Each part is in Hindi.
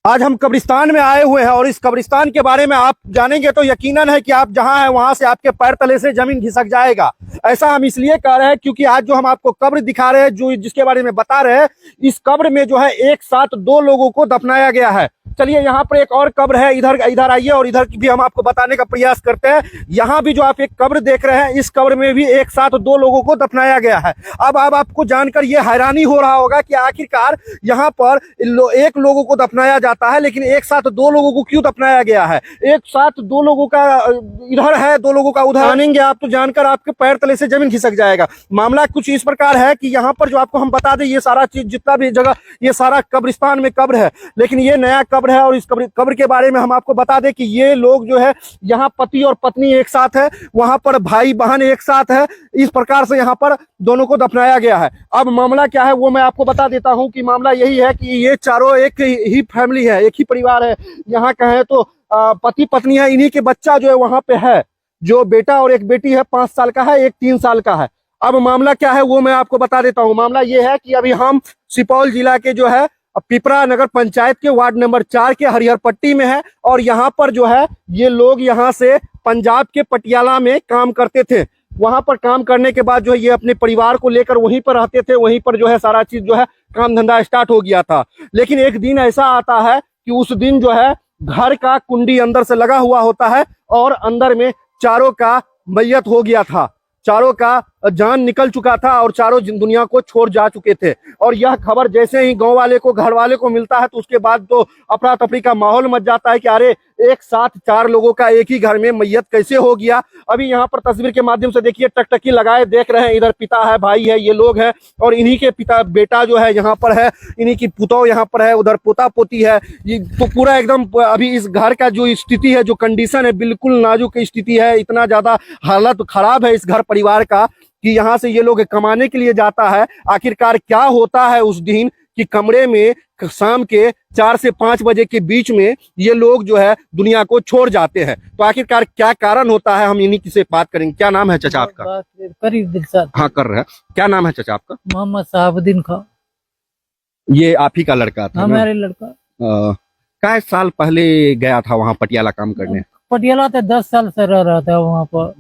आज हम कब्रिस्तान में आए हुए हैं और इस कब्रिस्तान के बारे में आप जानेंगे तो यकीनन है कि आप जहां हैं वहां से आपके पैर तले से जमीन खिसक जाएगा। ऐसा हम इसलिए कह रहे हैं क्योंकि आज जो हम आपको कब्र दिखा रहे हैं, जो जिसके बारे में बता रहे हैं, इस कब्र में जो है एक साथ दो लोगों को दफनाया गया है। चलिए यहाँ पर एक और कब्र है, इधर इधर आइए और इधर भी हम आपको बताने का प्रयास करते हैं। यहाँ भी जो आप एक कब्र देख रहे हैं, इस कब्र में भी एक साथ दो लोगों को दफनाया गया है। अब आपको जानकर ये हैरानी हो रहा होगा कि आखिरकार यहाँ पर एक लोगों को दफनाया जाता है, लेकिन एक साथ दो लोगों को क्यों दफनाया गया है? एक साथ दो लोगों का इधर है, दो लोगों का उधर। जानेंगे आप तो जानकर आपके पैर तले से जमीन खिसक जाएगा। मामला कुछ इस प्रकार है कि यहाँ पर जो आपको हम बता दें, ये सारा चीज जितना भी जगह, ये सारा कब्रिस्तान में कब्र है, लेकिन ये नया कब्र है। और इस कब्र के बारे में हम आपको बता दें कि ये लोग जो है, यहाँ पति और पत्नी एक साथ है, वहां पर भाई बहन एक साथ है। इस प्रकार से यहाँ पर दोनों को दफनाया गया है। अब मामला क्या है वो मैं आपको बता देता हूँ कि मामला यही है कि ये चारों एक ही फैमिली है, एक ही परिवार है। यहाँ कहें तो पति पत्नी है, इन्हीं के बच्चा जो है वहां पे है, जो बेटा और एक बेटी है, 5 साल का है, एक 3 साल का है। अब मामला क्या है वो मैं आपको बता देता हूँ। मामला ये है कि अभी हम सुपौल जिला के जो है पिपरा नगर पंचायत के वार्ड नंबर 4 के हरिहर पट्टी में है। और यहाँ पर जो है ये लोग यहाँ से पंजाब के पटियाला में काम करते थे। वहां पर काम करने के बाद जो है ये अपने परिवार को लेकर वहीं पर रहते थे, वहीं पर जो है सारा चीज जो है काम धंधा स्टार्ट हो गया था। लेकिन एक दिन ऐसा आता है कि उस दिन जो है घर का कुंडी अंदर से लगा हुआ होता है और अंदर में चारों का मैयत हो गया था, चारों का जान निकल चुका था और चारों दुनिया को छोड़ जा चुके थे। और यह खबर जैसे ही गांव वाले को, घर वाले को मिलता है तो उसके बाद तो अफरा तफरी का माहौल मच जाता है कि अरे एक साथ 4 लोगों का एक ही घर में मैयत कैसे हो गया। अभी यहाँ पर तस्वीर के माध्यम से देखिए, टकटकी लगाए देख रहे हैं, इधर पिता है, भाई है, ये लोग हैं और इन्हीं के पिता बेटा जो है यहाँ पर है, इन्हीं की पुतौ यहाँ पर है, उधर पोता पोती है। ये तो पूरा एकदम अभी इस घर का जो स्थिति है, जो कंडीशन है, बिल्कुल नाजुक स्थिति है। इतना ज्यादा हालत खराब है इस घर परिवार का कि यहाँ से ये लोग कमाने के लिए जाता है। आखिरकार क्या होता है उस दिन कि कमरे में शाम के 4 से 5 बजे के बीच में ये लोग जो है दुनिया को छोड़ जाते हैं। तो आखिरकार क्या कारण होता है, हम इन्हीं से बात करेंगे। क्या नाम है चाचा आपका? करीब दिलशाद। हाँ कर रहे हैं। क्या नाम है चाचा आपका? मोहम्मद साहबुद्दीन खां। ये आप ही का लड़का था? हमारे लड़का क्या साल पहले गया था वहाँ पटियाला काम करने? पटियाला तो 10 साल से रह रहा था वहाँ पर।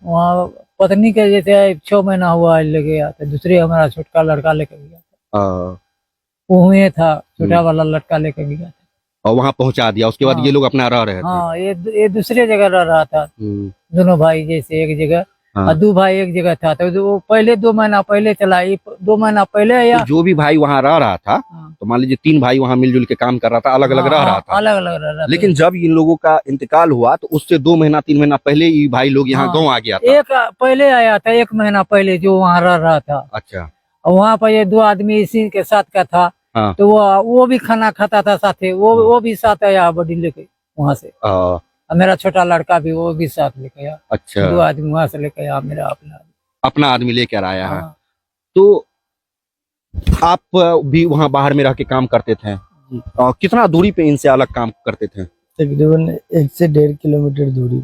वहाँ पत्नी के जैसे 6 महीना हुआ ले गया था, दूसरे हमारा छोटका लड़का लेकर गया था। वो था छोटा वाला लड़का लेकर गया था और वहाँ पहुंचा दिया। उसके बाद ये लोग अपना रह रहे थे? हाँ, ये दूसरे जगह रह रहा था। दोनों भाई जैसे एक जगह, दो भाई एक जगह था। तो वो पहले 2 महीना पहले चला, 2 महीना पहले या तो जो भी भाई वहाँ रह रहा था, तो मान लीजिए 3 भाई वहाँ मिलजुल के काम कर रहा था, अलग अलग रह रहा था, अलग अलग रह रहा था। लेकिन जब इन लोगों का इंतकाल हुआ तो उससे 2 महीना 3 महीना पहले ही भाई लोग यहाँ गाँव आ गया था। एक पहले आया था, 1 महीना पहले जो वहाँ रह रहा था। अच्छा। वहाँ पर ये 2 आदमी इसी के साथ का था। तो वो भी खाना खाता था साथे, वो भी साथ आया बॉडी लेके वहाँ से। मेरा छोटा लड़का भी, वो भी साथ लेके आया। अच्छा। 2 आदमी वहाँ से लेके आया, मेरा अपना आदमी लेकर आया है। तो आप भी वहाँ बाहर में रह के काम करते थे? कितना दूरी पे इनसे अलग काम करते थे? तकरीबन 1 से 1.5 किलोमीटर दूरी।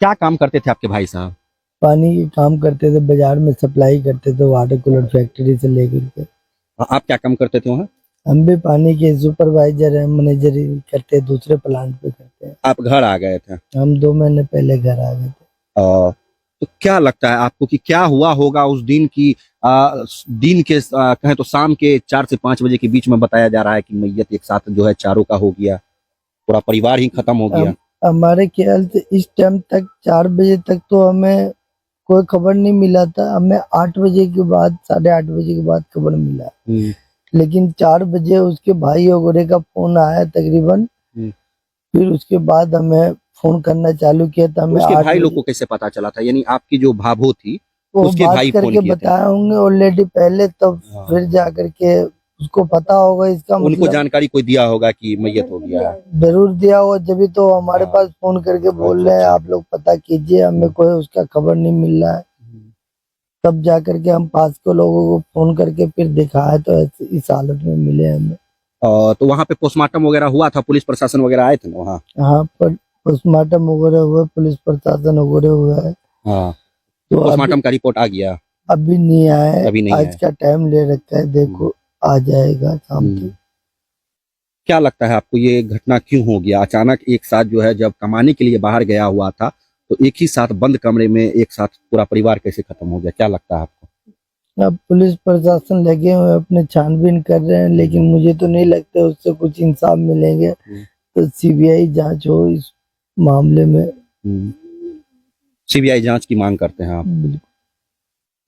क्या काम करते थे आपके भाई साहब? पानी के काम करते थे, बाजार में सप्लाई करते थे, वाटर कूलर फैक्ट्री से लेकर के। आप क्या काम करते थे वहाँ? हम भी पानी के सुपरवाइजर है, मैनेजर करते, दूसरे प्लांट पे करते हैं। आप घर आ गए थे? हम 2 महीने पहले घर आ गए थे। तो क्या लगता है आपको कि क्या हुआ होगा उस दिन की? दिन के कहें तो शाम के 4 से 5 बजे के बीच में बताया जा रहा है कि मैयत एक साथ जो है चारों का हो गया, पूरा परिवार ही खत्म हो गया। हमारे ख्याल से इस टाइम तक 4 बजे तक तो हमें कोई खबर नहीं मिला था। हमें 8 बजे के बाद, 8:30 बजे के बाद खबर मिला। लेकिन 4 बजे उसके भाई वगैरह का फोन आया तकरीबन। फिर उसके बाद हमें फोन करना चालू किया था। हमें उसके भाई लोग को कैसे पता चला था? यानी आपकी जो भाभो थी उसके भाई फोन करके बताए होंगे ऑलरेडी पहले, तब फिर जाकर के उसको पता होगा इसका उनको मतलब जानकारी कोई दिया होगा कि मैयत हो गया है। जरूर दिया होगा, जब तो हमारे पास फोन करके बोल रहे हैं आप लोग पता कीजिए, हमें कोई उसका खबर नहीं मिल रहा है। तब जाकर के हम पास के लोगों को फोन करके फिर दिखाया तो इस हालत में मिले हमें। तो वहाँ पे पोस्टमार्टम वगैरह हुआ था? पुलिस प्रशासन वगैरह आए थे ना वहाँ? हाँ, पर पोस्टमार्टम वगैरह हुआ, पुलिस प्रशासन वगैरह हुआ है। तो पोस्टमार्टम का रिपोर्ट आ गया? अभी नहीं आया, आज का टाइम ले रखा है, देखो आ जाएगा शाम तक। क्या लगता है आपको ये घटना क्यों हो गया अचानक एक साथ जो है, जब कमाने के लिए बाहर गया हुआ था तो एक ही साथ बंद कमरे में एक साथ पूरा परिवार कैसे खत्म हो गया? क्या लगता है आपको? अब पुलिस प्रशासन लगे हुए हैं, अपने छानबीन कर रहे हैं, लेकिन मुझे तो नहीं लगता उससे कुछ इंसाफ मिलेंगे। तो सीबीआई जांच हो इस मामले में। सीबीआई जांच की मांग करते हैं आप? बिल्कुल।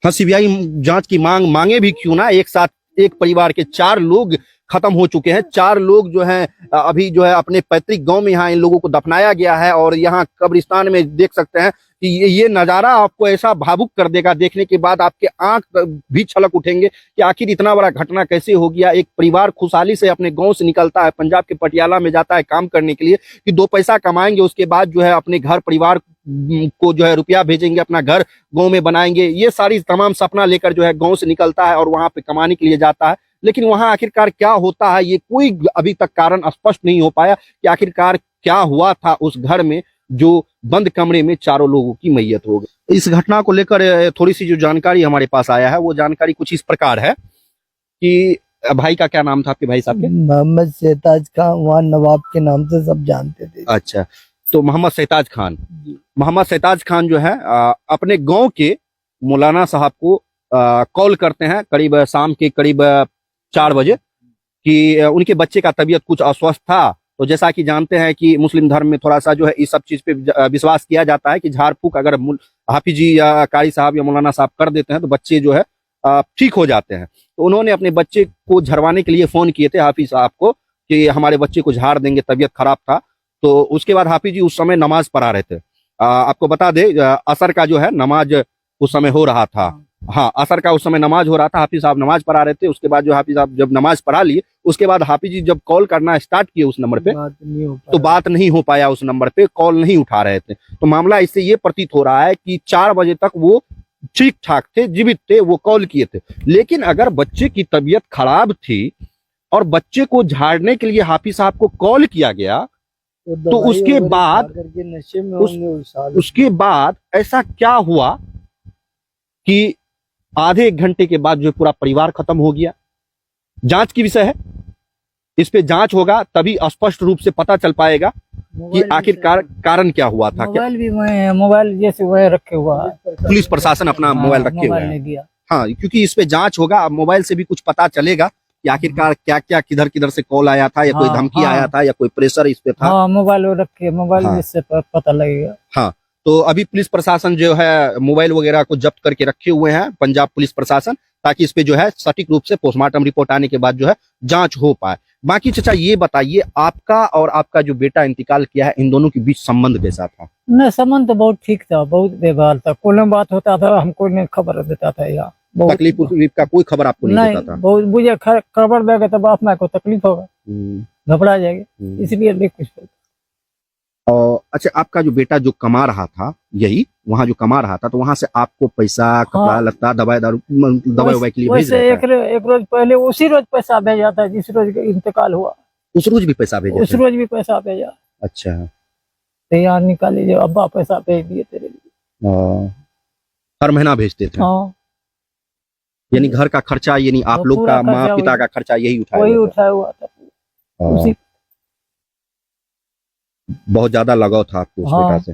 हाँ, सीबीआई जांच की मांगे भी क्यों ना, एक साथ एक परिवार के 4 लोग खत्म हो चुके हैं। 4 लोग जो हैं अभी जो है अपने पैतृक गांव में यहाँ इन लोगों को दफनाया गया है। और यहाँ कब्रिस्तान में देख सकते हैं कि ये नजारा आपको ऐसा भावुक कर देगा, देखने के बाद आपके आंख भी छलक उठेंगे कि आखिर इतना बड़ा घटना कैसे हो गया। एक परिवार खुशहाली से अपने गांव से निकलता है, पंजाब के पटियाला में जाता है काम करने के लिए कि 2 पैसा कमाएंगे, उसके बाद जो है अपने घर परिवार को जो है रुपया भेजेंगे, अपना घर गांव में बनाएंगे। ये सारी तमाम सपना लेकर जो है गांव से निकलता है और वहां पे कमाने के लिए जाता है। लेकिन वहां आखिरकार क्या होता है, ये कोई अभी तक कारण स्पष्ट नहीं हो पाया कि आखिरकार क्या हुआ था उस घर में जो बंद कमरे में 4 लोगों की मैयत हो गई। इस घटना को लेकर थोड़ी सी जो जानकारी हमारे पास आया है वो जानकारी कुछ इस प्रकार है कि भाई का क्या नाम था आपके भाई साहब के? मोहम्मद शहताज खान, वहाँ नवाब के नाम से सब जानते थे। अच्छा, तो मोहम्मद शहताज खान, मोहम्मद शहताज खान जो है अपने गांव के मौलाना साहब को कॉल करते हैं करीब शाम के करीब 4 बजे कि उनके बच्चे का तबीयत कुछ अस्वस्थ था। तो जैसा कि जानते हैं कि मुस्लिम धर्म में थोड़ा सा जो है इस सब चीज पे विश्वास किया जाता है कि झाड़ फूक अगर हाफिज जी या कारी साहब या मौलाना साहब कर देते हैं तो बच्चे जो है ठीक हो जाते हैं। तो उन्होंने अपने बच्चे को झड़वाने के लिए फोन किए थे हाफिज साहब को कि हमारे बच्चे को झाड़ देंगे, तबीयत खराब था। तो उसके बाद हाफिज जी उस समय नमाज पढ़ा रहे थे। आपको बता दे असर का जो है नमाज उस समय हो रहा था। हाँ, असर का उस समय नमाज हो रहा था, हाफिज साहब नमाज पढ़ा रहे थे। उसके बाद जो हाफिज साहब जब नमाज पढ़ा लिए उसके बाद हाफिज जी जब कॉल करना स्टार्ट किए उस नंबर पे तो बात नहीं हो पाया, उस नंबर पे कॉल नहीं उठा रहे थे। तो मामला इससे ये प्रतीत हो रहा है कि 4 बजे तक वो ठीक ठाक थे, जीवित थे, वो कॉल किए थे। लेकिन अगर बच्चे की तबीयत खराब थी और बच्चे को झाड़ने के लिए हाफिज साहब को कॉल किया गया तो उसके बाद ऐसा क्या हुआ कि आधे 1 घंटे के बाद जो पूरा परिवार खत्म हो गया। जांच की विषय है, इस पे जांच होगा तभी स्पष्ट रूप से पता चल पाएगा कि आखिरकार कारण क्या हुआ था। मोबाइल भी मोबाइल जैसे वह रखे हुआ है, पुलिस प्रशासन अपना मोबाइल रखे हुए हैं। हाँ, क्योंकि इस पे जांच होगा, मोबाइल से भी कुछ पता चलेगा कि आखिरकार क्या क्या किधर किधर से कॉल आया था या कोई धमकी आया था या कोई प्रेशर इस पे था। मोबाइल रखे, मोबाइल से पता लगेगा। हाँ, तो अभी पुलिस प्रशासन जो है मोबाइल वगैरह को जब्त करके रखे हुए हैं, पंजाब पुलिस प्रशासन, ताकि इस पे जो है सटीक रूप से पोस्टमार्टम रिपोर्ट आने के बाद जो है जांच हो पाए। बाकी चाचा ये बताइए, आपका और आपका जो बेटा इंतकाल किया है, इन दोनों के बीच संबंध कैसा था? नहीं, संबंध तो बहुत ठीक था, बहुत व्यवहार था। कोई बात होता था हमको नहीं खबर देता था। यार तकलीफ का कोई खबर आपको नहीं देता था? बहुत मुझे खबर देगा तो बाप माँ को तकलीफ होगा, घबरा जाएगा, इसलिए नहीं कुछ। और अच्छा, आपका जो बेटा जो कमा रहा था, यही वहाँ जो कमा रहा था, तो वहाँ से आपको पैसा, कपड़ा लत्ता, दवाई दारू, दवाई के लिए भेज रहा था? एक रोज पहले उसी रोज पैसा भेजा था, जिस रोज इंतकाल हुआ उस रोज भी पैसा भेजा? उस रोज भी पैसा भेजा। अच्छा, तो यहाँ निकाल लीजिए, अब्बा पैसा भेज दिए तेरे लिए। हर महीना भेजते थे? हाँ। यानी घर का खर्चा, यानी आप लोग का माँ पिता का खर्चा यही उठाया हुआ था। बहुत ज्यादा लगाव था आपको उस बेटा से?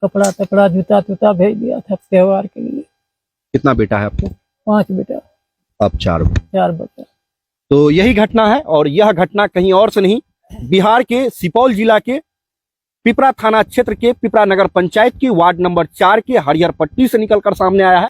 कपड़ा तपड़ा, जूता भेज दिया था त्योहार के लिए। कितना बेटा है आपको? 5 बेटा। अब 4 बेटा। तो यही घटना है, और यह घटना कहीं और से नहीं, बिहार के सुपौल जिला के पिपरा थाना क्षेत्र के पिपरा नगर पंचायत की वार्ड नंबर 4 के हरिहर पट्टी से निकलकर सामने आया है।